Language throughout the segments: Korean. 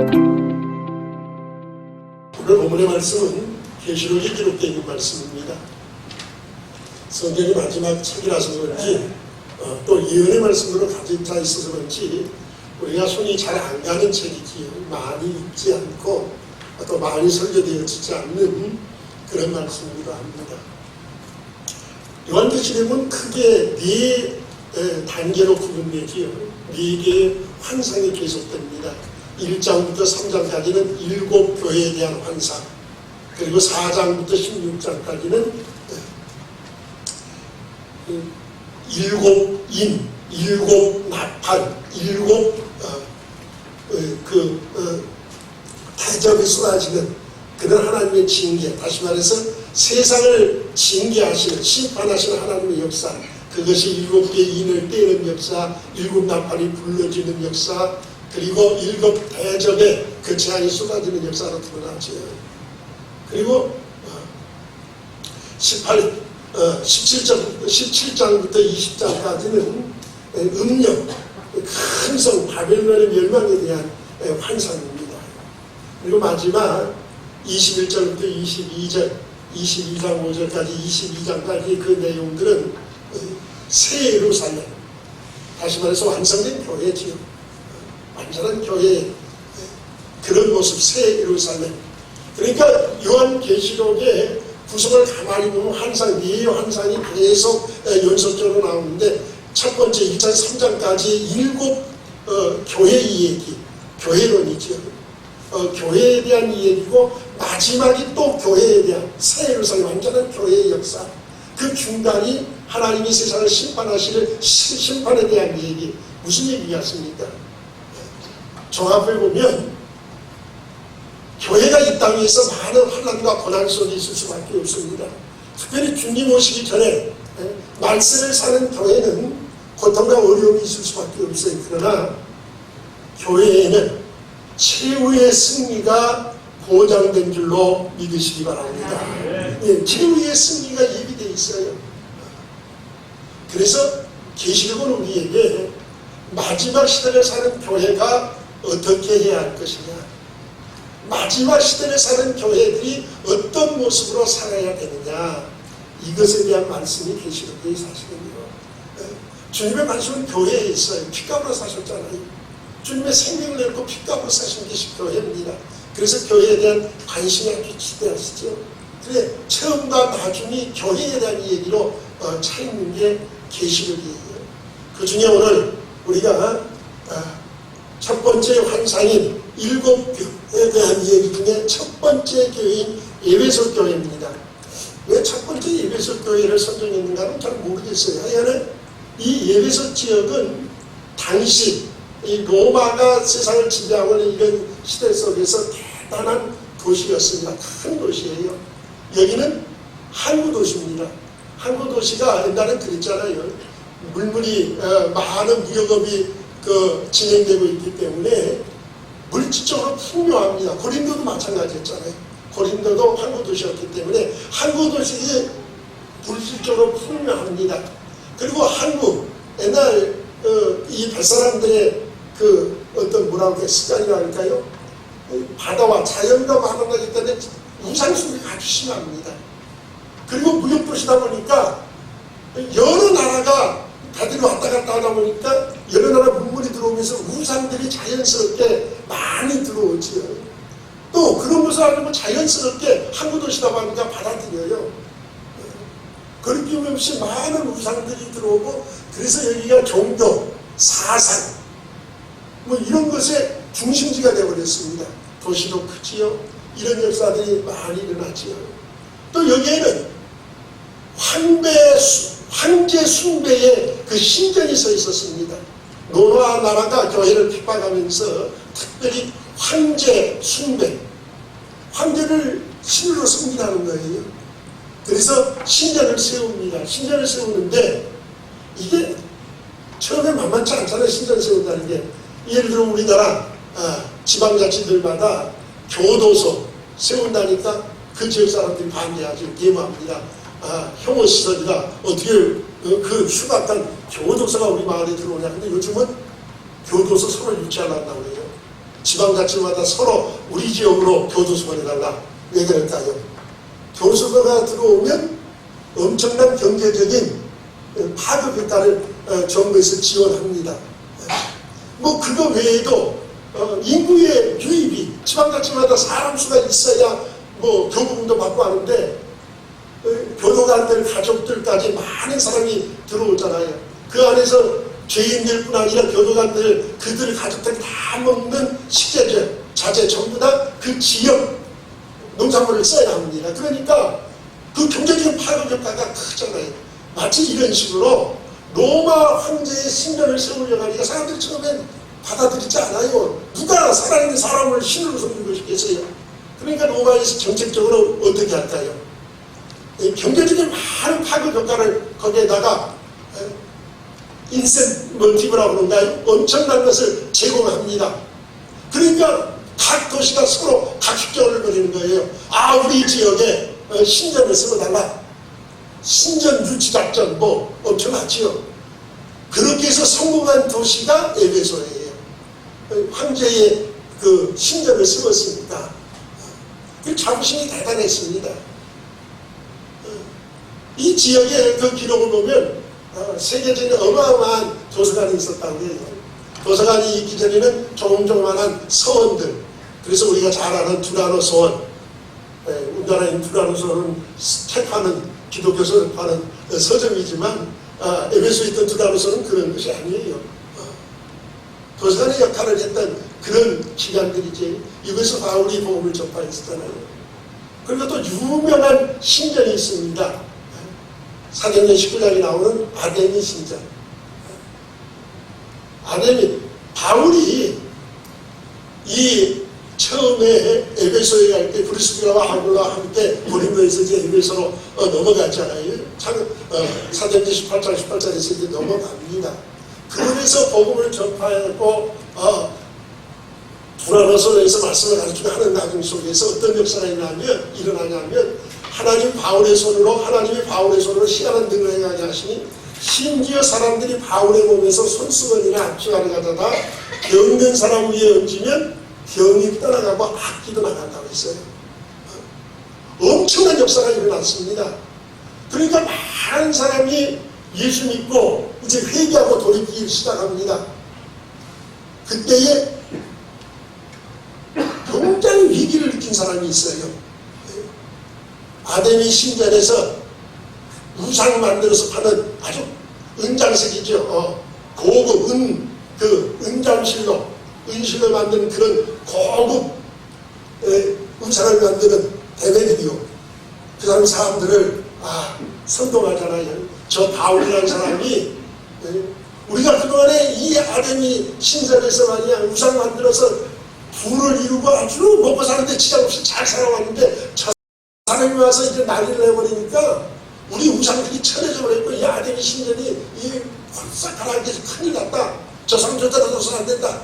오늘 본문의 말씀은 계시록에 기록되어 있는 말씀입니다. 성경이 마지막 책이라서 그런지 또 예언의 말씀으로 가득 차 있어서 그런지 우리가 손이 잘 안 가는 책이지요. 많이 읽지 않고 또 많이 설교되어지지 않는 그런 말씀이기도 합니다. 요한계시록은 크게 네 단계로 구분되지요. 네 개의 환상이 계속됩니다. 1장부터 3장까지는 7교회에 대한 환상, 그리고 4장부터 16장까지는 7인, 7나팔, 7 대접이 쏟아지는 그런 하나님의 징계, 다시 말해서 세상을 징계하시는, 심판하시는 하나님의 역사, 그것이 7개의 인을 떼는 역사, 7나팔이 불러지는 역사, 그리고 7 대접에 그 재앙이 쏟아지는 역사로 드러나죠. 그리고 17장부터 20장까지는 음력, 큰 성 바벨론의 멸망에 대한 환상입니다. 그리고 마지막 21절부터 22절, 22장 5절까지 22장까지 그 내용들은 새 예루살렘, 다시 말해서 완성된 교회지요. 완전한 교회의 그런 모습, 새 예루살렘. 그러니까 요한계시록의 구성을 가만히 보면 환상, 네 환상이 계속 연속적으로 나오는데, 첫 번째 1장 3장까지 7 교회 이야기, 교회론이죠. 교회에 대한 이야기고, 마지막이 또 교회에 대한 새 예루살렘, 완전한 교회의 역사. 그 중간이 하나님이 세상을 심판하시는 심판에 대한 얘기. 무슨 얘기였습니까? 종합해 보면 교회가 이 땅에서 많은 환난과 고난 속에 있을 수밖에 없습니다. 특별히 주님 오시기 전에 말세를 사는 교회는 고통과 어려움이 있을 수밖에 없어요. 그러나 교회에는 최후의 승리가 보장된 줄로 믿으시기 바랍니다. 예, 최후의 승리가 예비되어 있어요. 그래서 계시록은 우리에게 마지막 시대를 사는 교회가 어떻게 해야 할 것이냐, 마지막 시대를 사는 교회들이 어떤 모습으로 살아야 되느냐, 이것에 대한 말씀이 계시록에 사실은요. 주님의 말씀은 교회에 있어요. 피값으로 사셨잖아요. 주님의 생명을 내놓고 피값으로 사신 것이 교회입니다. 그래서 교회에 대한 관심이 아주 지대하시죠. 그래, 처음과 나중이 교회에 대한 얘기로 차 있는 게 계시록이에요. 그 중에 오늘 우리가 첫 번째 환상인 7교회에 대한 얘기 중에 첫 번째 교회인 에베소 교회입니다. 왜 첫 번째 에베소 교회를 선정했는가는 잘 모르겠어요. 하여는 이 에베소 지역은 당시 이 로마가 세상을 지배하고 있는 이런 시대 속에서 대단한 도시였습니다. 큰 도시예요. 여기는 항구 도시입니다. 항구 도시가 옛날엔 그랬잖아요. 물물이 많은 무역업이 진행되고 있기 때문에 물질적으로 풍요합니다. 고린도도 마찬가지였잖아요. 고린도도 항구 도시였기 때문에 항구 도시에 물질적으로 풍요합니다. 그리고 항구, 옛날 이 뱃사람들의 어떤 뭐라고 습관이라 할까요? 바다와 자연과 만나기 때문에 우상숭배가 아주 심합니다. 그리고 무역도시다 보니까 여러 나라가 다들 왔다 갔다 하다 보니까 여러 나라 문물이 들어오면서 우상들이 자연스럽게 많이 들어오지요. 또 그러면서 아주 자연스럽게 항구도시다 보니까 받아들여요. 그렇게 없이 많은 우상들이 들어오고, 그래서 여기가 종교, 사상 뭐 이런 것의 중심지가 되어버렸습니다. 도시도 크지요. 이런 역사들이 많이 일어나지요. 또 여기에는 황제 숭배의 그 신전이 서 있었습니다. 로마 나라가 교회를 핍박하면서 특별히 황제 숭배, 황제를 신으로 섬기라는 거예요. 그래서 신전을 세웁니다. 신전을 세우는데 이게 처음에 만만치 않잖아요. 신전 세운다는 게. 예를 들어 우리나라 지방자치들마다 교도소 세운다니까 그 지역 사람들이 반대하죠. 데모합니다. 혐오시설이다. 어떻게 그 흉악한 교도소가 우리 마을에 들어오냐. 근데 요즘은 교도소 서로 유치하려고 그래요. 지방자치마다 서로 우리 지역으로 교도소 보내달라. 왜 그럴까요? 교수가 들어오면 엄청난 경제적인 파급 효과를 정부에서 지원합니다. 뭐 그거 외에도 인구의 유입이 지방자치마다 사람 수가 있어야 뭐 교부금도 받고 하는데 교도관들 가족들까지 많은 사람이 들어오잖아요. 그 안에서 죄인들뿐 아니라 교도관들 그들 가족들이 다 먹는 식재재 자재 전부 다 그 지역 농산물을 써야 합니다. 그러니까 그 경제적인 파급 효과가 크잖아요. 마치 이런 식으로 로마 황제의 신전을 세우려고 하니까 사람들이 처음엔 받아들이지 않아요. 누가 살아있는 사람을 신으로 섬기고 싶겠어요. 그러니까 로마에서 정책적으로 어떻게 할까요? 경제적인 많은 파급 효과를 거기에다가 인센티브라고 그런가요? 엄청난 것을 제공합니다. 그러니까 각 도시가 서로 각축전을 벌이는 거예요. 아, 우리 지역에 신전을 세워달라. 신전 유치작전 뭐 엄청나지요. 그렇게 해서 성공한 도시가 에베소예요. 황제의 그 신전을 세웠으니까 그 자부심이 대단했습니다. 이 지역의 그 기록을 보면 세계적인 어마어마한 도서관이 있었다고 해요. 도서관이 있기 전에는 조금조그만한 서원들, 그래서 우리가 잘 아는 두라노 서원, 우리나라에 있는 두라노 서원은 책파는 기독교 서파는 서점이지만 에베소에 있던 두라노 서원은 그런 것이 아니에요. 도서관의 역할을 했던 그런 기관들이지. 이곳에서 바울이 복음을 전파했었잖아요. 그리고 또 유명한 신전이 있습니다. 사도행전 19장에 나오는 아데미 신전. 아데미, 바울이 이 처음에 에베소에 갈 때 브리스길라와 아굴라와 함께 고린도에서 이제 에베소로 넘어갔잖아요. 사도행전 18장 18절에서 이제 넘어갑니다. 그래서 복음을 전파하고 두라노서에서 말씀을 가르치고 하는 나중 속에서 어떤 역사가 일어나냐면 하나님이 바울의 손으로 희한한 등을 행하게 하시니 심지어 사람들이 바울의 몸에서 손수건이나 앞치마를 가져다 병든 사람 위에 얹으면 병이 떠나가고 악기도 나간다고 했어요. 엄청난 역사가 일어났습니다. 그러니까 많은 사람이 예수 믿고 이제 회개하고 돌이키기 시작합니다. 그때에 굉장히 위기를 느낀 사람이 있어요. 아데미 신전에서 우상 만들어서 파는 아주 은장색이죠. 고급 은실로 만든 그런 고급 우상을 만드는 데메디오. 그 사람들을 선동하잖아요. 저 바울이라는 사람이 우리가 그동안에 이 아데미 신전에서 말이야 우상 만들어서 부를 이루고 아주 먹고 사는데 지장 없이 잘 살아왔는데 저 사람이 와서 이제 난리를 내버리니까 우리 우상들이 쳐내져 버렸고 이 아데미 신전이 이 홀싹하게 큰일 났다. 저 사람 저따라 둬서는 안 된다.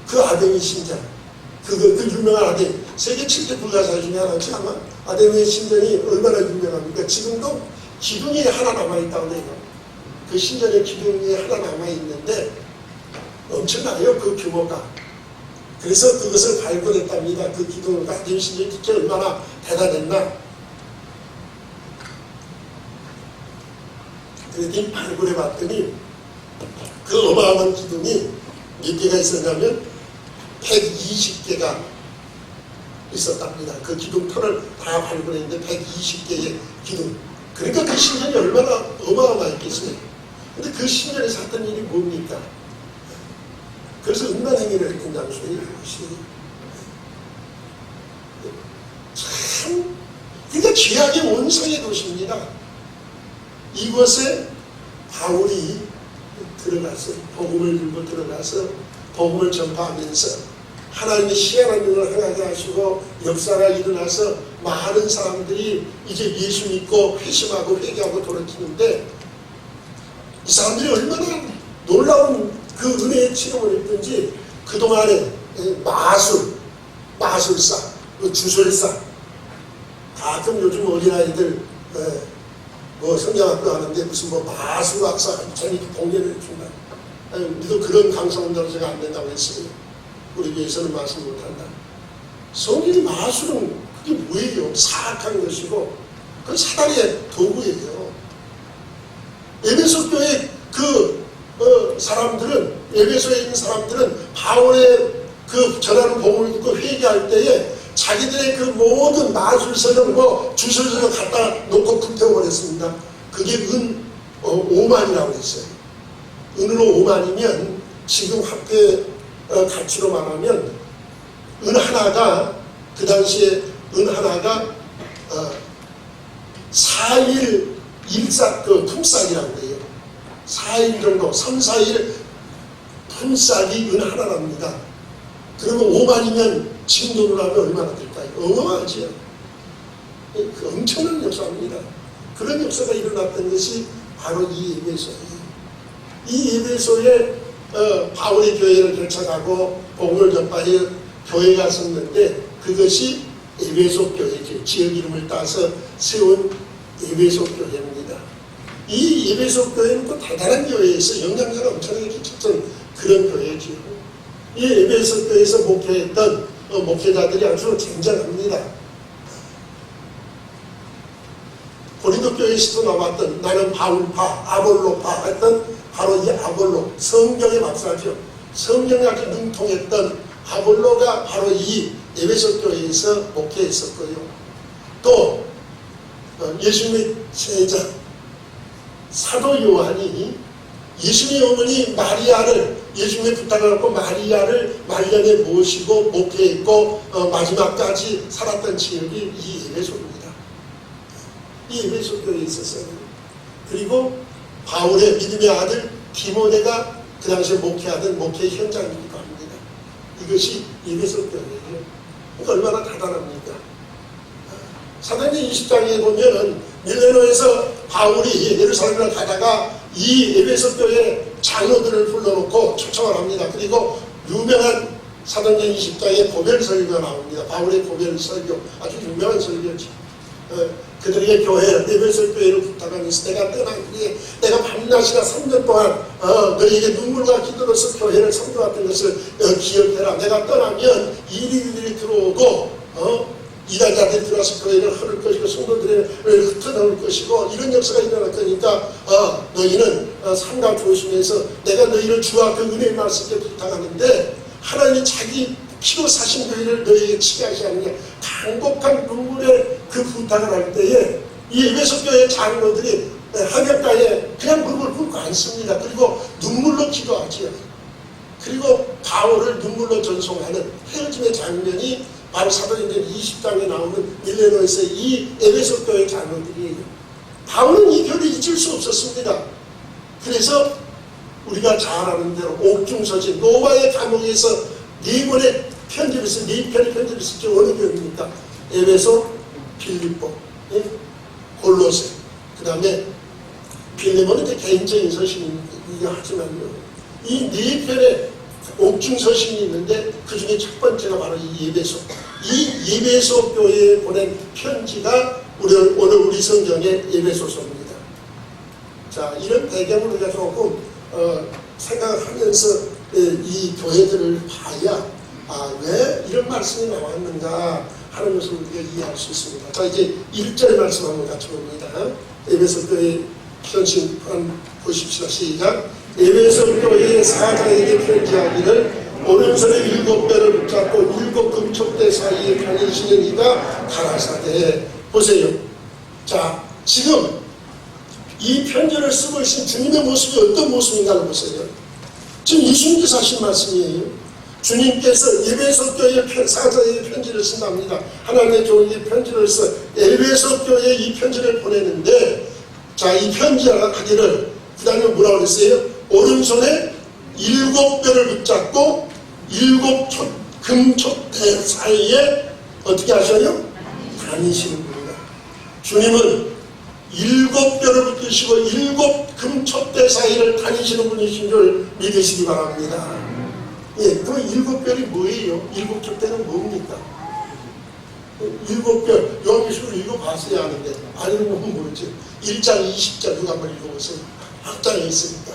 그 아데미 신전, 그 유명한 아데미, 세계 7대 불가사 중에 하나지 아마 아데미 신전이 얼마나 유명합니까? 지금도 기둥이 하나 남아있다고 해요. 그 신전에 기둥이 하나 남아있는데 엄청나요, 그 규모가. 그래서 그것을 발굴했답니다. 그 기둥을. 아데미 신전이 진짜 얼마나 대단했나. 그랬더니 발굴해 봤더니 그 어마어마한 기둥이 몇 개가 있었냐면 120개가 있었답니다. 그 기둥터를 다 발굴했는데 120개의 기둥. 그러니까 그 신전이 얼마나 어마어마했겠어요. 근데 그 신전에서 했던 일이 뭡니까? 그래서 음란행위를 했던 장소예요. 이것이. 참, 그러니까 죄악의 원성의 도시입니다. 이곳에 바울이 들어가서 복음을 들고 들어가서 복음을 전파하면서 하나님의 희한한 일을 행하게 하시고 역사가 일어나서 많은 사람들이 이제 예수 믿고 회심하고 회개하고 돌이키는데 이 사람들이 얼마나 놀라운 그 은혜의 체험을 했든지 그동안에 마술사, 주술사, 가끔 요즘 어린아이들 뭐 성경학교 하는데 무슨 뭐 마술학사 자기 공연을 준다. 우리도 그런 강성운동을 제가 안 된다고 했어요. 우리 교회에서는 말씀 못한다. 성경의 마술은 그게 뭐예요? 사악한 것이고 그건 사단의 도구예요. 에베소 교회 사람들은, 에베소에 있는 사람들은 바울의 그 전하는 복음을 듣고 회개할 때에 자기들의 그 모든 마술서는 주술서를 갖다 놓고 불태워버렸습니다. 그게 은 5만이라고 했어요. 은으로 5만이면 지금 화폐 가치로 말하면 은 하나가, 그 당시에 은 하나가 4일 품삯이라고 해요. 4일 정도, 3, 4일 품삯이 은 하나랍니다. 그러면 5만이면 지금 돈으로 하면 얼마나 될까요? 어마어마하지요. 그 엄청난 역사입니다. 그런 역사가 일어났던 것이 바로 이 에베소예요. 이 에베소에 바울의 교회를 개척하고 복음을 전파해 교회가 섰는데 그것이 에베소 교회죠. 지역 이름을 따서 세운 에베소 교회입니다. 이 에베소 교회는 또 대단한 교회에서 영향력을 엄청나게 끼쳤던 그런 교회죠. 이 에베소 교회에서 목회했던 목회자들이 아주 쟁쟁합니다. 고린도 교회에서도 나왔던 나는 바울파, 아볼로파 했던 바로 이 아볼로, 성경의 박사죠. 성경에 아주 능통했던 아볼로가 바로 이 에베소 교회에서 목회했었고요. 또 예수님의 제자 사도 요한이 예수님의 어머니 마리아를, 예수님의 부탁을 받고 마리아를 말년에 모시고 목회했고 마지막까지 살았던 지역이 이 에베소입니다. 이 에베소 교회에 있었어요. 그리고 바울의 믿음의 아들 디모데가 그 당시에 목회하던 목회 현장이기도 합니다. 이것이 에베소 교회예요. 그러니까 얼마나 대단합니까? 사도행전 20장에 보면은 밀레노에서 바울이 예루살렘을 가다가 이 에베소 교회 장로들을 불러놓고 초청을 합니다. 그리고 유명한 사도행전 20장에 고별 설교가 나옵니다. 바울의 고별 설교, 아주 유명한 설교죠. 그들에게 교회, 에베소 교회를 부탁하면서 내가 떠난 후에 내가 밤낮이나 3년 동안 너희에게 눈물과 기도로서 교회를 섬겨왔던 것을 기억해라. 내가 떠나면 이리들이 들어오고 이단자들이 들어와서 교회를 흐를 것이고 성도들을 흩어놓을 것이고 이런 역사가 일어날 거니까 너희는 삼가 조심해서 내가 너희를 주와 그 은혜의 말씀에 부탁하는데 하나님이 자기 피로 사신 교회를 너희에게 치게 하지 않느냐. 간곡한 눈물의 그 부탁을 할 때에 이 에베소 교회 장로들이 하객가에 그냥 무릎을 꿇고 앉습니다. 그리고 눈물로 기도하지요. 그리고 바울을 눈물로 전송하는 헤어짐의 장면이 바로 사도행전 20장에 나오는 밀레노에서의 이 에베소 교회 장로들이에요. 바울은 이 교회를 잊을 수 없었습니다. 그래서 우리가 잘 아는 대로 옥중서신 로마의 감옥에서 4권의 편지를 쓴 4편의 편지를 쓴 어느 교회입니까? 에베소, 빌립보, 골로새, 그 다음에 빌레몬은 이제 개인적인 서신이긴 하지만요. 이 4편의 옥중 서신이 있는데 그 중에 첫 번째가 바로 이 에베소. 이 에베소 교회에 보낸 편지가 오늘 우리 성경의 에베소서입니다. 자, 이런 배경을 우리가 조금 생각을 하면서 이 교회들을 봐야 왜 이런 말씀이 나왔는가 하는 것을 우리가 이해할 수 있습니다. 자, 이제 1절의 말씀 한번 같이 봅니다. 에베소 교회 편지 보십시다. 시작. 에베소 교회의 사자에게 편지하기를 오른손에 7뼈를 붙잡고 7 금촉대 사이에 다니시는 이가 가라사대. 보세요. 자, 지금 이 편지를 쓰고 있는 주님의 모습이 어떤 모습인가를 보세요. 지금 예수님께서 하신 말씀이에요. 주님께서 에베소 교회 사자에게 편지를 쓴답니다. 하나님의 종에게 편지를 써 에베소 교회에 이 편지를 보내는데, 자, 이 편지를 하기를 그 다음에 뭐라고 그랬어요? 오른손에 7뼈를 붙잡고 7 금촉대 사이에 어떻게 하셔요? 다니시는 분이다. 주님은 7뼈를 붙이시고 7 금촉대 사이를 다니시는 분이신 줄 믿으시기 바랍니다. 예, 그 7뼈이 뭐예요? 7촉대는 뭡니까? 7뼈, 요한계시록을 읽어봤어야 하는데 안 읽으면 뭐지? 1장 20절 누가 한번 읽어보세요. 확장에 있으니까.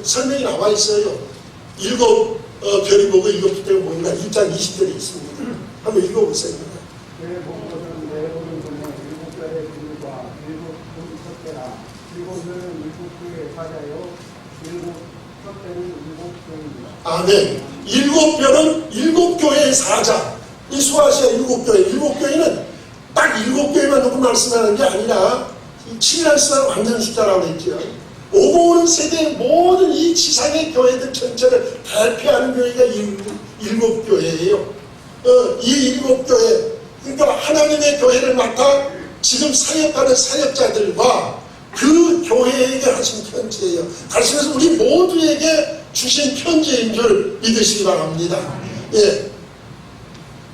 설명이 나와 있어요. 일곱 별이 뭐고 일곱 숫자가 뭔가 1장 20절에 있습니다. 한번 읽어보세요. 내 몸은 내 오른손에 일곱 별의 비밀과 일곱 숫자라. 일곱은 일곱 교의 사자요 일곱 숫자는 일곱 교입니다. 아멘. 일곱 별은 일곱 교회의 사자. 이 소아시아 일곱 교회. 일곱 교회는 딱 일곱 교회만 놓고 말씀하는 게 아니라 7이라는 숫자는 완전 숫자라고 했죠. 오고 오는 세대의 모든 이 지상의 교회들 전체를 대표하는 교회가 일곱 교회예요. 이 일곱 교회, 그러니까 하나님의 교회를 맡아 지금 사역하는 사역자들과 그 교회에게 하신 편지예요. 다시 말해서 우리 모두에게 주신 편지인 줄 믿으시기 바랍니다. 예.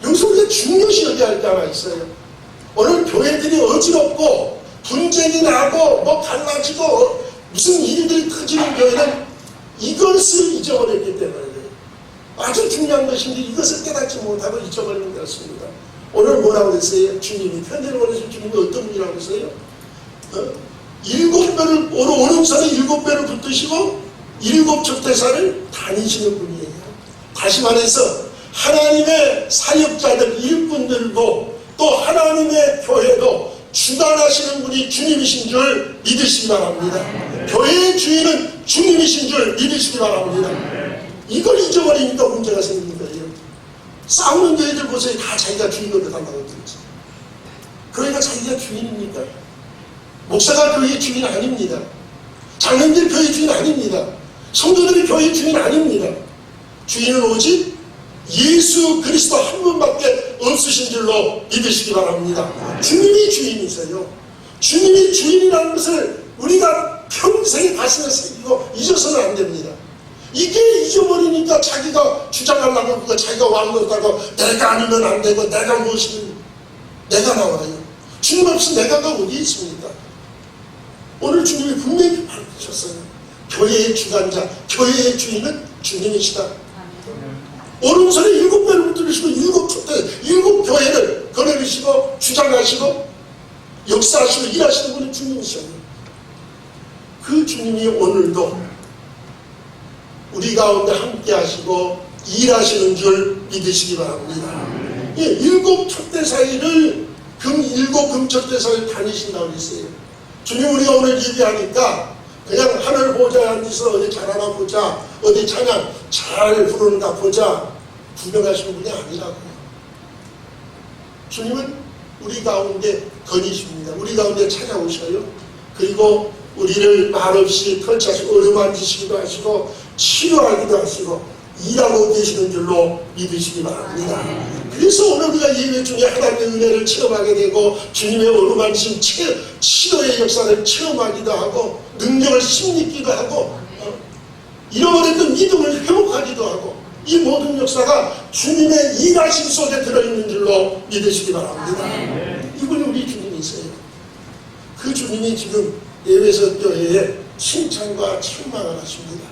여기서 우리가 중요시 여겨야 할 게 하나 있어요. 오늘 교회들이 어지럽고 분쟁이 나고 뭐 갈라지고 무슨 일들이 터지는 교회는 이것을 잊어버렸기 때문에 그래요. 아주 중요한 것인데 이것을 깨닫지 못하고 잊어버리는 것입니다. 오늘 뭐라고 그랬어요? 주님이 편지를 보내신 주님이 어떤 분이라고 그랬어요? 일곱 배를 오른손에 일곱 배를 붙드시고 일곱 촛대사를 다니시는 분이에요. 다시 말해서 하나님의 사역자들 일꾼들도 또 하나님의 교회도 주관하시는 분이 주님이신 줄 믿으시기 바랍니다. 교회의 주인은 주님이신 줄 믿으시기 바랍니다. 이걸 잊어버리니까 문제가 생기는 거예요. 싸우는 교회들 보세요. 다 자기가 주인으로 달라고 그러지. 교회가 자기가 주인입니까? 목사가 교회의 주인 아닙니다. 장로님들 교회의 주인 아닙니다. 성도들이 교회의 주인 아닙니다. 주인은 오직 예수 그리스도 한 분밖에 없으신 줄로 믿으시기 바랍니다. 주님이 주인이세요. 주님이 주인이라는 것을 우리가 평생 가슴에 새기고 잊어서는 안 됩니다. 이게 잊어버리니까 자기가 주장하려고 그러고 자기가 왕노릇하고 내가 아니면 안 되고 내가 무엇이든 내가 나와요. 주님 없이 내가가 어디 있습니까? 오늘 주님이 분명히 밝히셨어요. 교회의 주관자, 교회의 주인은 주님이시다. 오른손에 일곱 배를 붙들으시고 일곱 교회를 거느리시고 주장하시고 역사하시고 일하시는 분이 주님이셔요. 그 주님이 오늘도 우리 가운데 함께 하시고 일하시는 줄 믿으시기 바랍니다. 예, 일곱 촛대 사이를 일곱 금촛대 사이를 다니신다고 했어요. 주님 우리가 오늘 얘기하니까 그냥 하늘 보좌에 앉아서 어디 잘하나 보자, 어디 찬양 잘 부르는가 보자 구경하시는 분이 아니라고요. 주님은 우리 가운데 거니십니다. 우리 가운데 찾아오셔요. 그리고 우리를 말없이 펼쳐서 어루만지시기도 하시고 치료하기도 하시고 일하고 계시는 줄로 믿으시기 바랍니다. 그래서 오늘 우리가 예배 중에 하나님의 은혜를 체험하게 되고 주님의 어루만지심 치료의 역사를 체험하기도 하고 능력을 힘입기도 하고 잃어버렸던 믿음을 회복하기도 하고 이 모든 역사가 주님의 일하심 속에 들어있는 줄로 믿으시기 바랍니다. 이분이 우리 주님이세요. 그 주님이 지금 에베소 교회에 칭찬과 책망을 하십니다.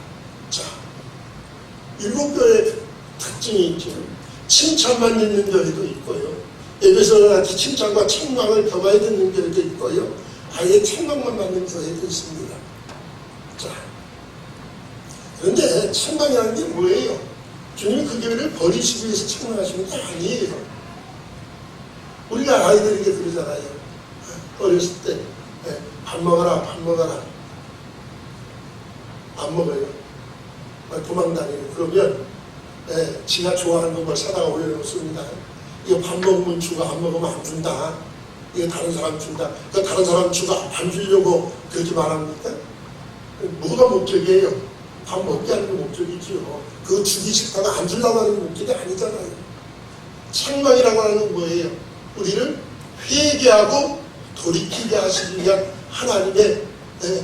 자, 일곱 교회의 특징이 있죠. 칭찬만 있는 교회도 있고요. 에베소와 같이 칭찬과 책망을 겸하여 듣는 교회도 있고요. 아예 책망만 받는 교회도 있습니다. 자, 그런데 책망이라는 게 뭐예요? 주님이 그 교회를 버리시기 위해서 책망하시는 게 아니에요. 우리가 아이들에게 그러잖아요. 어렸을 때 밥 먹어라, 밥 먹어라. 안 먹어요. 도망다니고 그러면 지가 좋아하는 것만 사다가 올려놓습니다. 이거 밥 먹으면 주고 안 먹으면 안 준다. 이거 다른 사람 준다. 그러니까 다른 사람 주고 안 주려고 그렇게 말합니까? 뭐가 목적이에요? 밥 먹게 하는 게 목적이지요. 그거 주기 싫다고 안 주려고 하는 목적이 아니잖아요. 책망이라고 하는 건 뭐예요? 우리를 회개하고 돌이키게 하시기 위한 하나님의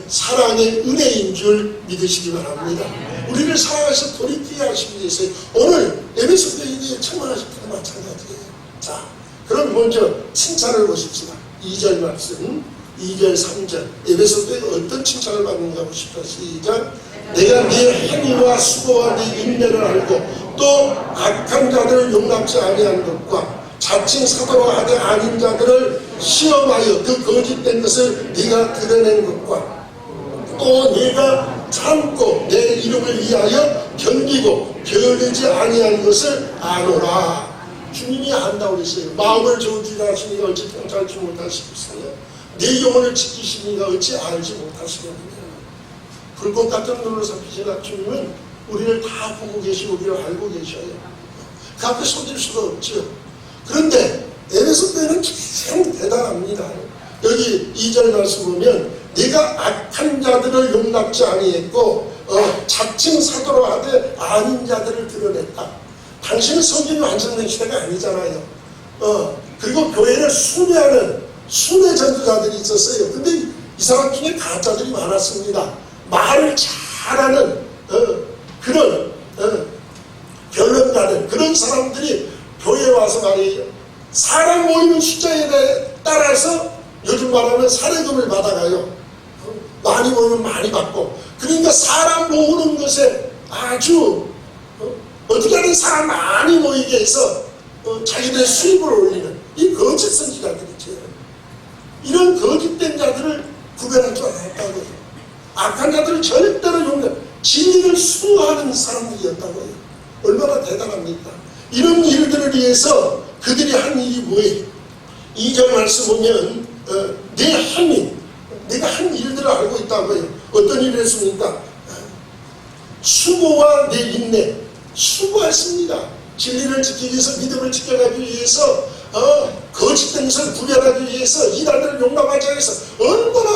사랑의 은혜인 줄 믿으시기 바랍니다. 우리를 사랑하셔서 돌이키게 하시기 위해서 오늘 에베소 교회에 책망하실 때도 마찬가지예요. 자, 그럼 먼저 칭찬을 보십시다. 2절 말씀, 2절, 3절 에베소 교회에 어떤 칭찬을 받는가 보십시다. 시작. 내가 네 행위와 수고와 네 인내를 알고 또 악한 자들을 용납지 아니한 것과 자칭 사도로 하되 아닌 자들을 시험하여 그 거짓된 것을 네가 드러낸 것과 또 네가 참고 내 이름을 위하여 견디고 게으르지 아니한 것을 아노라. 주님이 안다고 그랬어요. 마음을 저주라 하시니가 어찌 통찰지 못하시겠어요. 내 영혼을 지키시니가 어찌 알지 못하시겠느냐. 불꽃 같은 눈으로 살피시나 주님은 우리를 다 보고 계시고 우리를 알고 계셔요. 그 앞에 속일 수가 없죠. 그런데 에베소 교회는 참 대단합니다. 여기 2절 말씀 보면 네가 악한 자들을 용납지 아니했고 자칭 사도로 하되 아닌 자들을 드러냈다. 당신은 성경이 완성된 시대가 아니잖아요. 그리고 교회를 순회하는 순회 전도자들이 있었어요. 근데 이 사람 중에 가짜들이 많았습니다. 말을 잘하는 그런 변론가는 그런 사람들이 교회에 와서 말이에요. 사람 모이는 숫자에 따라서 요즘 말하면 사례금을 받아가요. 많이 모이면 많이 받고. 그러니까 사람 모으는 것에 아주 어떻게 하든 사람 많이 모이게 해서 자기들의 수입을 올리는 이 거짓 선지자들이죠. 이런 거짓된 자들을 구별할 줄 알았다고요. 악한 자들을 절대로 용납, 진리를 수호하는 사람들이었다고요. 얼마나 대단합니까? 이런 일들을 위해서 그들이 한 일이 뭐예요? 2절 말씀 보면 내 힘이 내가 한 일들을 알고 있다고요. 어떤 일을 했습니까? 수고와 내 인내, 수고했습니다. 진리를 지키기 위해서, 믿음을 지켜가기 위해서, 거짓된 것을 구별하기 위해서, 이단들을 용납하지 위해서 얼마나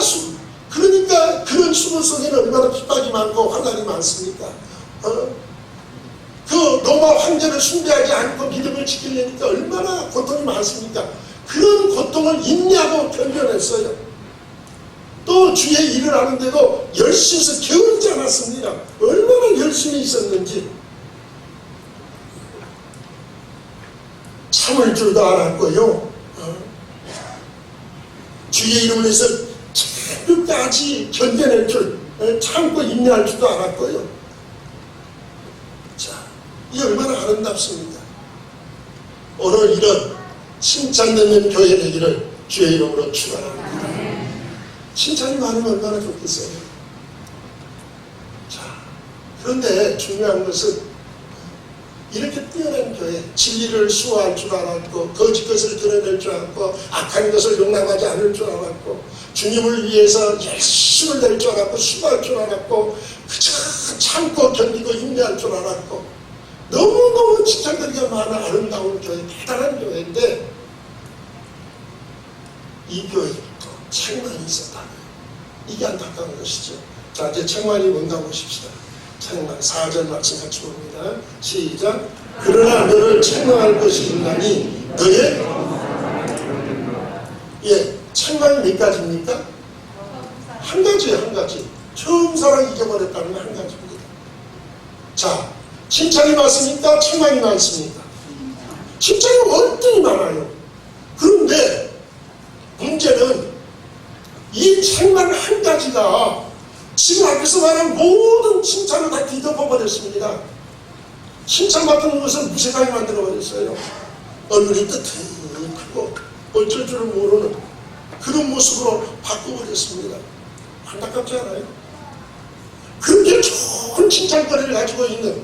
그러니까 그런 수고 속에는 얼마나 핍박이 많고 환난이 많습니까? 그 로마 황제를 숭배하지 않고 믿음을 지키려니까 얼마나 고통이 많습니까? 그런 고통을 인내하고 견뎌냈어요. 또 주의 일을 하는데도 열심히 게으르지 않았습니다. 얼마나 열심히 있었는지. 참을 줄도 알았고요. 주의 이름을 위해서 끝까지 견뎌낼 줄, 참고 인내할 줄도 알았고요. 자, 이게 얼마나 아름답습니다. 오늘 이런 칭찬받는 교회 되기를 주의 이름으로 축원합니다. 칭찬이 많으면 얼마나 좋겠어요. 자, 그런데 중요한 것은 이렇게 뛰어난 교회, 진리를 수호할 줄 알았고 거짓 것을 드러낼 줄 알았고 악한 것을 용납하지 않을 줄 알았고 주님을 위해서 열심을 낼 줄 알았고 수고할 줄 알았고 그저 참고 견디고 인내할 줄 알았고 너무너무 칭찬거리가 많은 아름다운 교회, 대단한 교회인데 이 교회도 책망이 있었다. 이게 안타까운 것이죠. 자, 이제 책망이 뭔가 보십시다. 책망 4절 말씀 같이 봅니다. 시작. 그러나 너를 책망할 것이 있나니 너의 책망이 몇 가지입니까? 한 가지예요. 한 가지. 처음 사랑 잊어버렸다는 한 가지입니다. 자, 칭찬이 많습니까? 책망이 많습니까? 칭찬이 월등히 많아요. 그런데 문제는 이 책망 한 가지가 지금 앞에서 말한 모든 칭찬을 다 뒤덮어버렸습니다. 칭찬받은 것을 무색하게 만들어버렸어요. 얼굴이 뜨뜻하고 어쩔 줄을 모르는 그런 모습으로 바꿔버렸습니다. 안타깝지 않아요? 그렇게 좋은 칭찬거리를 가지고 있는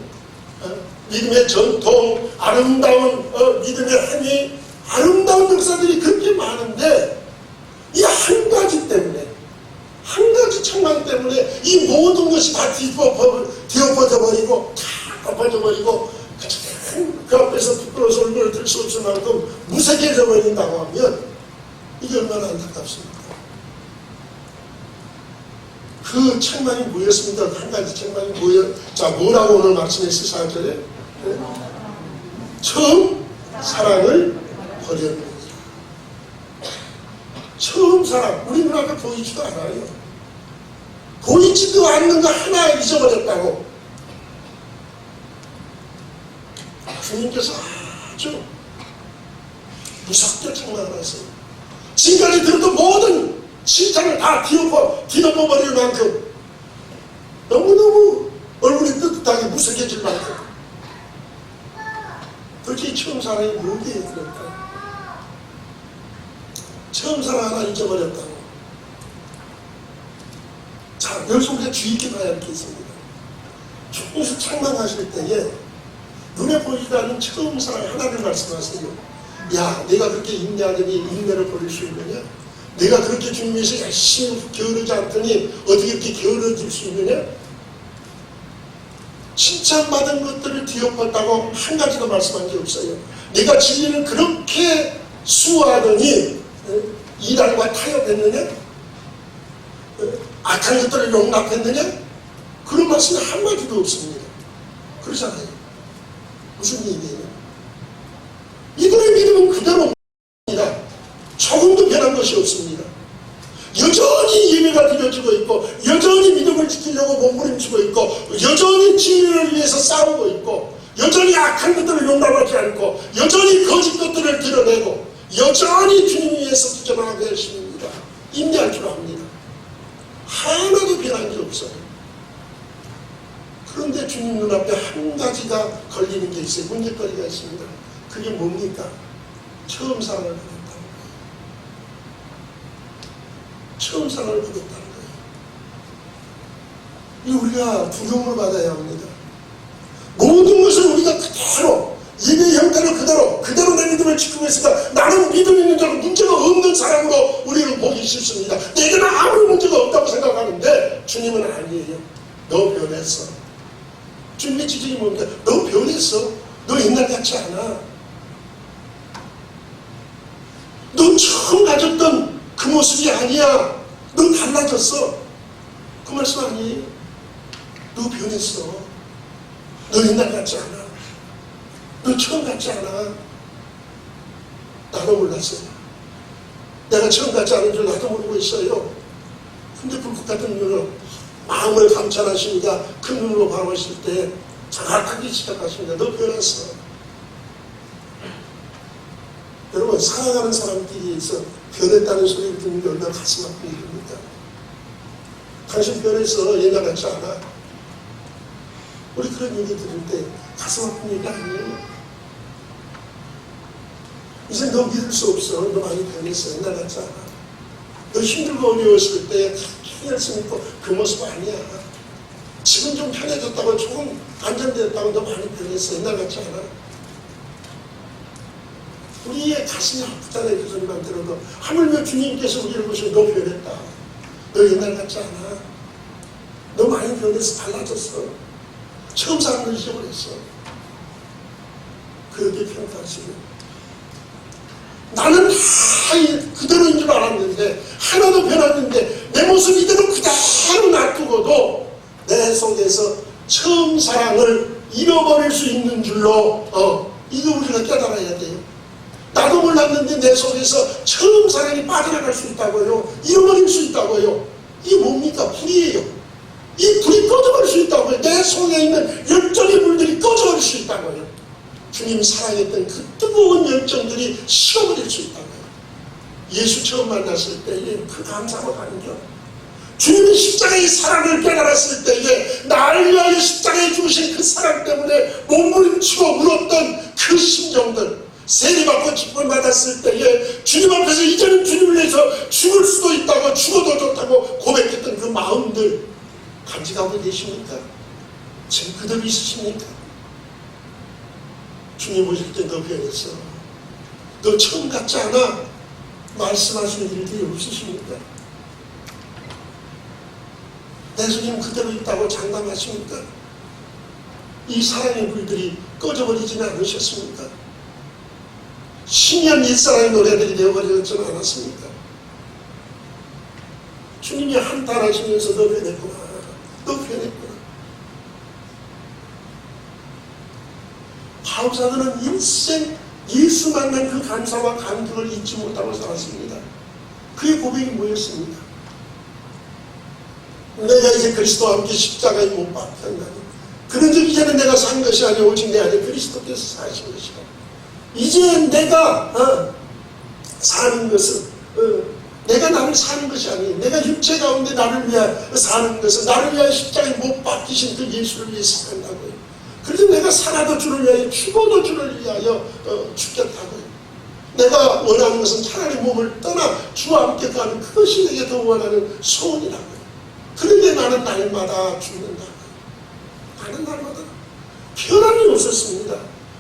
믿음의 전통, 아름다운 믿음의 힘이, 아름다운 역사들이 그렇게 많은데 이 한 가지 때문에, 한 가지 책망 때문에 이 모든 것이 다 뒤엎어져 버리고 다 엎어져 버리고 그 앞에서 부끄러워서 얼굴을 들 수 없을 만큼 무색해져 버린다고 하면 이게 얼마나 안타깝습니까? 그 책망이 뭐였습니까? 한 가지 책망이 뭐예요? 자, 뭐라고 오늘 말씀했어요? 4절에 처음 사랑을 버렸느니라. 처음 사랑, 우리 눈앞에 보이지도 않아요. 보이지도 않는 거 하나 잊어버렸다고. 주님께서 아주 무섭게 책망하셨어요. 지금까지 들었던 모든 칭찬을 다 뒤덮어버릴 만큼 너무너무 얼굴이 뜨뜻하게 무색해질 만큼 그렇게 처음 사랑이 뭔데 그럴까요? 처음 사랑 하나 잊어버렸다고. 자, 자, 여기서 우리가 주의 깊게 봐야 할 게 있습니다. 주님께서 창망하실 때에 눈에 보이지 않는 처음 사랑 하나를 말씀하세요. 야, 내가 그렇게 인내하더니 인내를 버릴 수 있느냐? 내가 그렇게 주님 위해서 열심히 게으르지 않더니 어떻게 이렇게 게으러질 수 있느냐? 칭찬받은 것들을 뒤엎었다고 한 가지도 말씀한 게 없어요. 내가 진리는 그렇게 수호하더니 이단과 타협했느냐? 악한 것들을 용납했느냐? 그런 말씀이 한마디도 없습니다. 그러잖아요. 무슨 얘기예요? 이들의 믿음은 그대로입니다. 조금도 변한 것이 없습니다. 여전히 예배가 드려지고 있고, 여전히 믿음을 지키려고 몸부림치고 있고, 여전히 진리를 위해서 싸우고 있고, 여전히 악한 것들을 용납하지 않고, 여전히 거짓 것들을 드러내고, 여전히 주님 위해서 부정하고 열심입니다. 인내할 줄 압니다. 하나도 변한 게 없어요. 그런데 주님 눈앞에 한 가지가 걸리는 게 있어요. 문제거리가 있습니다. 그게 뭡니까? 처음 사랑을 받았다는 거예요. 처음 사랑을 받았다는 거예요. 이 우리가 부경을 받아야 합니다. 모든 것을 우리가 그대로 예배의 형태를 그대로 내 믿음을 지키고 있으니까 나는 믿음 있는 자로 문제가 없는 사람으로 우리를 보기 쉽습니다. 내게는 아무런 문제가 없다고 생각하는데 주님은 아니에요. 너 변했어. 주님의 지적이 뭡니까? 너 변했어. 너 옛날 같지 않아. 너 처음 가졌던 그 모습이 아니야. 너 달라졌어. 그 말씀 아니에요? 너 변했어. 너 옛날 같지 않아. 너 처음 같지 않아. 나도 몰랐어요. 내가 처음 같지 않은 줄 나도 모르고 있어요. 근데 불꽃 같은 눈으로 마음을 감찰하십니다. 그 눈으로 바라보실 때 정확하게 지적하십니다. 너 변했어. 여러분, 사랑하는 사람끼리에서 변했다는 소리를 듣는 게 얼마나 가슴 아픈 일입니까? 당신 변해서 옛날 같지 않아. 우리 그런 얘기 들을 때 가슴 아픈 얘기 아니에요. 이제 너 믿을 수 없어. 너 많이 변했어. 옛날 같지 않아. 너 힘들고 어려웠을 때 열심히 있고 그 모습 아니야. 지금 좀 편해졌다고 조금 안정되었다고 너 많이 변했어. 옛날 같지 않아. 우리의 가슴이 아프잖아요. 그 소리만 들어도. 하물며 주님께서 우리를 보시고 너 변했다. 너 옛날 같지 않아. 너 많이 변해서 달라졌어. 처음 사는 걸 잊어버렸어. 그렇게 평가하시고 나는 다 그대로인 줄 알았는데 하나도 변했는데 내 모습 이대로 그대로 놔두고도 내 속에서 처음 사랑을 잃어버릴 수 있는 줄로 이거 우리가 깨달아야 돼요. 나도 몰랐는데 내 속에서 처음 사랑이 빠져나갈 수 있다고요. 잃어버릴 수 있다고요. 이게 뭡니까? 불이에요. 이 불이 꺼져버릴 수 있다고요. 내 속에 있는 열정의 불들이 꺼져버릴 수 있다고요. 주님 사랑했던 그 뜨거운 열정들이 식어버릴 수 있다고요. 예수 처음 만났을 때에 그 감사와 감격, 주님이 십자가의 사랑을 깨달았을 때에 나를 위하여 십자가에 죽으신 그 사랑 때문에 몸부림치고 울었던 그 심정들, 세례받고 직분 받았을 때에 주님 앞에서 이제는 주님을 위해서 죽을 수도 있다고, 죽어도 좋다고 고백했던 그 마음들 간직하고 계십니까? 지금 그대로 있으십니까? 주님 오실 때 너 변했어. 너 처음 같지 않아. 말씀하시는 일들이 없으십니까? 내 손님 그대로 있다고 장담하십니까? 이 사랑의 불들이 꺼져버리지는 않으셨습니까? 신년 옛사랑의 노래들이 되어버리지는 않았습니까? 주님이 한탄하시면서 너 변했구나. 너 변했구나. 바울사도는 일생 예수 만난 그 감사와 감격을 잊지 못하고 살았습니다. 그의 고백이 뭐였습니까? 내가 이제 그리스도와 함께 십자가에 못 박혔나니 그런 적 이제는 내가 산 것이 아니라 오직 내 안에 그리스도께서 사신 것이다. 이제 내가 사는 것은 내가 나를 사는 것이 아니에요. 내가 육체 가운데 나를 위하여 사는 것은 나를 위하여 십자가에 못 박히신 그 예수를 위해서 산다고요. 그래서 내가 살아도 주를 위하여 죽어도 주를 위하여 죽겠다고요. 내가 원하는 것은 차라리 몸을 떠나 주와 함께 가는 그것이 내게 더 원하는 소원이라고요. 그런데 나는 날마다 죽는다. 나는 날마다 변함이 없었습니다.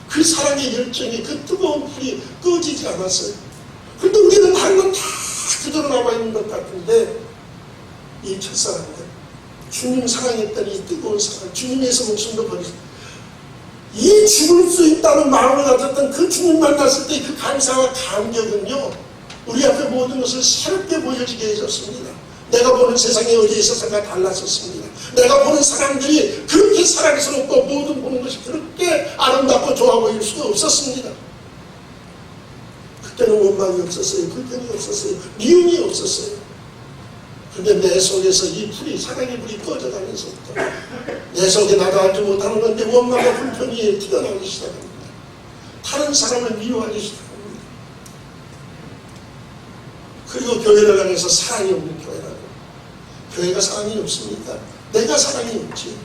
그 사랑의 열정이, 그 뜨거운 불이 꺼지지 않았어요. 그런데 우리는 다른 건 다 그대로 남아있는 것 같은데, 이 첫사랑들, 주님 사랑했던 이 뜨거운 사랑, 주님에서 목숨도 버리고 이 죽을 수 있다는 마음을 가졌던 그 주님 만났을 때 그 감사와 감격은요, 우리 앞에 모든 것을 새롭게 보여지게 해줬습니다. 내가 보는 세상이 어디에 있어서가 달랐었습니다. 내가 보는 사람들이 그렇게 사랑스럽고 모든 보는 것이 그렇게 아름답고 좋아 보일 수가 없었습니다. 그때는 원망이 없었어요. 불평이 없었어요. 미움이 없었어요. 근데 내 속에서 이 불이, 사랑의 불이 꺼져가면서부터 내 속에 나도 알지 못하는 건데 원망과 불평이 튀어나오기 시작합니다. 다른 사람을 미워하기 시작합니다. 그리고 교회를 향해서 사랑이 없는 교회라고. 교회가 사랑이 없습니까? 내가 사랑이 없지.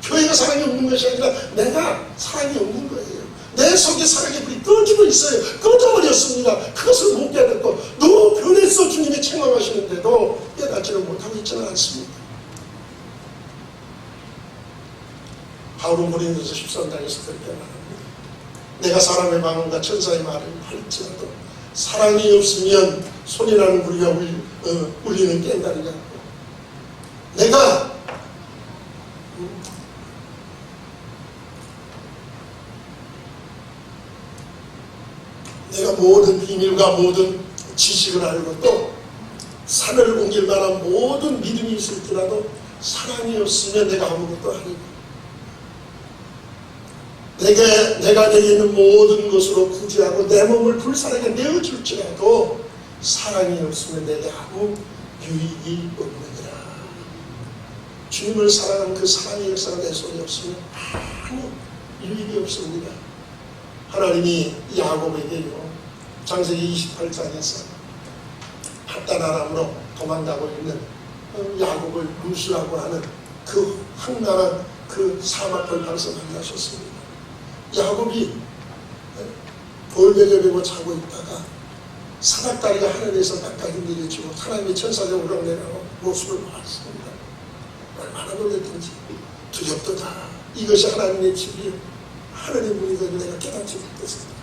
교회가 사랑이 없는 것이 아니라 내가 사랑이 없는 거예요. 내 속에 사랑의 불이 꺼지고 있어요. 꺼져버렸습니다. 그것을 못 깨닫고 너무 변했어 주님이 책망하시는데도 깨닫지를 못하고 있지는 않습니다. 바울은 고린도서 13장에서 그렇게 말합니다. 내가 사람의 마음과 천사의 말을 할지라도 사랑이 없으면 소리나는 우리가 울리는 꽹과리가 내가 모든 비밀과 모든 지식을 알고 또 산을 옮길 만한 모든 믿음이 있을지라도 사랑이 없으면 내가 아무것도 아니고 내가 내게 있는 모든 것으로 구제하고 내 몸을 불사르게 내어줄지라도 사랑이 없으면 내게 아무 유익이 없느니라. 주님을 사랑하는 그 사랑의 역사가 내 속에 없으면 아무 유익이 없습니다. 하나님이 야곱에게요, 창세기 28장에서 핫단 아람으로 도망가고 있는 야곱을 루스라고 하는 그 황당한 그 사막 걸방에서 만나셨습니다. 야곱이 돌베개 베고 자고 있다가 사닥다리가 하늘에서 가까이 내려지고 하나님의 천사가 오락내리는 모습을 보았습니다. 얼마나 놀랐던지 두렵도다. 이것이 하나님의 집이요, 하늘의 문이 되고 내가 깨닫지 못했습니다.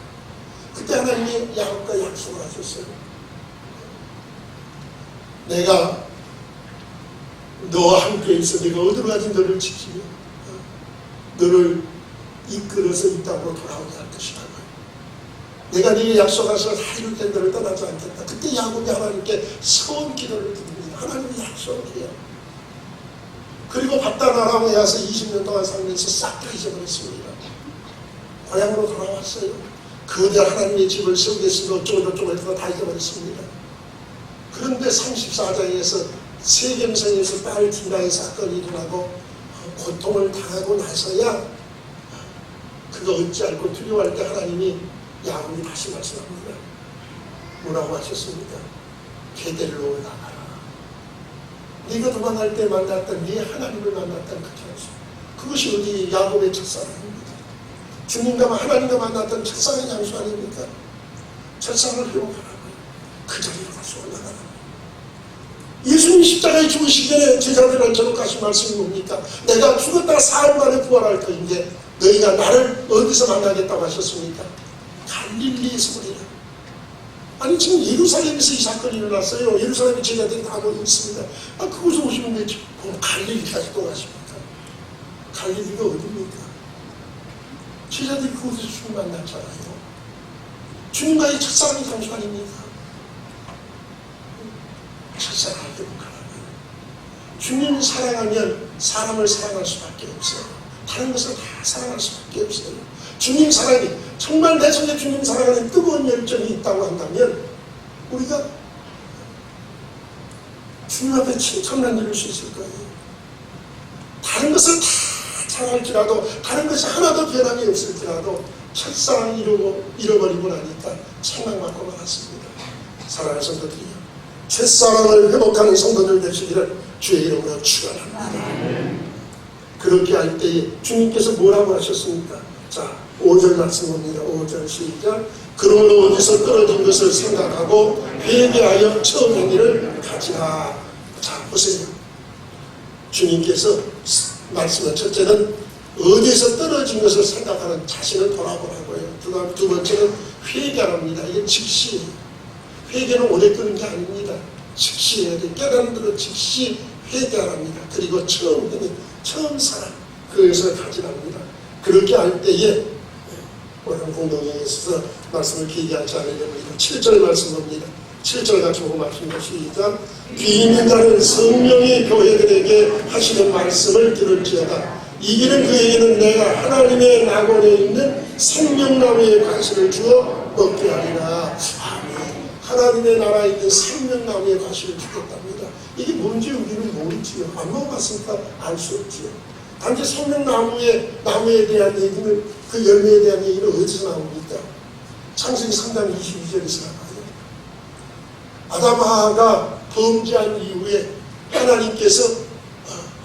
그때 하나님이 야곱과 약속을 하셨어요. 내가 너와 함께 있어 내가 어디로가지 너를 지키며 너를 이끌어서 이 땅으로 돌아오게 할 것이라고. 내가 네게 약속하셔서 하루 때 너를 떠나지 않겠다. 그때 야곱이 하나님께 서운 기도를 드립니다. 하나님이 약속을 해요. 그리고 밧단 아람에 와서 20년 동안 살면서 싹 다 잊어버렸습니다. 고향으로 돌아왔어요. 그대 하나님의 집을 세우겠으면 어쩌고 해서 다 잊어버렸습니다. 그런데 34장에서 세겜성에서 딸 디나의 사건이 일어나고 고통을 당하고 나서야 그거 어찌 알고 두려워할 때 하나님이 야곱이 다시 말씀합니다. 뭐라고 하셨습니까? 게델로 올라가라. 네가 도망갈 때 만났던 네 하나님을 만났던 그 장소, 그것이 우리 야곱의 첫사랑입니다. 주님과 하나님과 만났던 첫사랑의 장소 아닙니까? 첫사랑을 회복하라고요. 그 자리로 다시 올라가라. 예수님 십자가에 죽으시기 전에 제자들은 저녁 가신 말씀이 뭡니까? 내가 죽었다가 사흘 만에 부활할 터인데 너희가 나를 어디서 만나겠다고 하셨습니까? 갈릴리에서 보리라. 아니 지금 예루살렘에서 이 사건이 일어났어요. 예루살렘에 제자들이 다 모여 있습니다. 그곳에 오시면 왜 갈릴리까지 또 가십니까? 갈릴리가 어디입니까? 제자들이 그곳에서 주님 만났잖아요. 주님과의 첫사랑의 장소 아닙니까? 첫사랑을 회복하라고요. 주님을 사랑하면 사람을 사랑할 수밖에 없어요. 다른 것을 다 사랑할 수밖에 없어요. 주님 사랑이 정말 내 속에 주님 사랑하는 뜨거운 열정이 있다고 한다면 우리가 주님 앞에 칭찬만 드릴 수 있을 거예요. 다른 것을 다 잘할지라도 다른 것이 하나도 변함이 없을지라도 첫사랑 잃어버리고 나니까 책망받고 말았습니다. 사랑하는 성도들이요, 첫사랑을 회복하는 성도들 되시기를 주의 이름으로 축원합니다. 그렇게 할 때에 주님께서 뭐라고 하셨습니까? 자, 5절 말씀입니다. 5절 시작. 그러므로 어디서 떨어진 것을 생각하고 회개하여 처음 행위를 가지라. 자, 보세요. 주님께서 말씀은 첫째는 어디서 떨어진 것을 생각하는 자신을 돌아보라고요. 두 번째는 회개랍니다. 이게 즉시예요. 회개는 오래 끄는 게 아닙니다. 즉시 해야 돼. 깨닫는 대로 즉시 회개하랍니다. 그리고 처음 사랑, 그것을 가지랍니다. 그렇게 할 때에 오늘 공동회에 있어서 말씀을 길게 하지 않으려고 합니다. 7절 말씀 봅니다. 7절 같이 보고 말씀하시니까 귀 있는 자는 성령이 교회들에게 하시는 말씀을 들을지어다. 이기는 그에게는 내가 하나님의 낙원에 있는 생명나무의 과실을 주어 먹게 하리라. 아멘. 하나님의 나라에 있는 생명나무의 과실을 주겠답니다. 이게 뭔지 우리는 모르지요. 안 먹어봤으니까 알 수 없지요. 단지 생명나무에 대한 얘기는, 그 열매에 대한 얘기는 어디서 나옵니까? 창세기 3장 22절에서 나와요. 아담하가 범죄한 이후에 하나님께서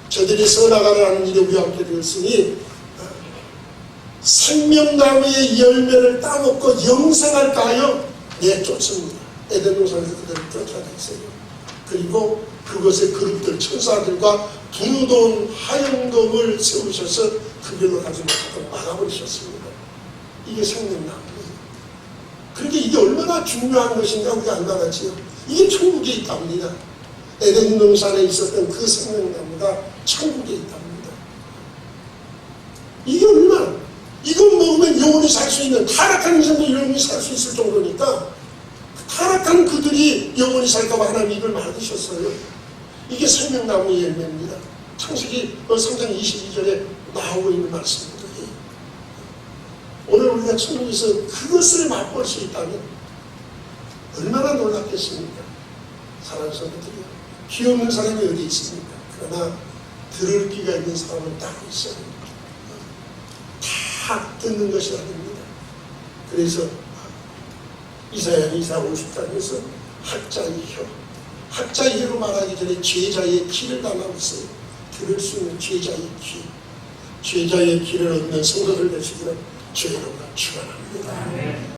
저들이 선악과라는 일에 우리 함께 되었으니 생명나무의 열매를 따먹고 영생할까 하여 내쫓습니다. 에덴 동산에서 그들을 쫓아냈어요. 그리고 그것의 그룹들, 천사들과 두루돈 하영돔을 세우셔서 그 길로 가지 못하도록 막아버리셨습니다. 이게 생명나무예요. 그런데 이게 얼마나 중요한 것인가 우리가 알만하지요. 이게 천국에 있답니다. 에덴 동산에 있었던 그 생명나무가 천국에 있답니다. 이게 얼마나, 이것 먹으면 영원히 살 수 있는, 타락한 인생도 영원히 살 수 있을 정도니까 타락한 그들이 영원히 살까봐 하나님이 이걸 막으셨어요. 이게 생명나무의 열매입니다. 창세기 3장 22절에 나오고 있는 말씀입니다. 오늘 우리가 천국에서 그것을 맛볼 수 있다면 얼마나 놀랍겠습니까? 사랑하는 성도들이요. 귀 없는 사람이 어디 있습니까? 그러나 들을 귀가 있는 사람은 딱 있어요. 다 듣는 것이 아닙니다. 그래서 이사야 50장에서 학자의 혀, 학자의 혀로 말하기 전에 죄자의 귀를 달라고 했어요. 들을 수 있는 죄자의 귀, 죄자의 귀를 얻는 성도들 되시기를 주의 이름으로 축원합니다.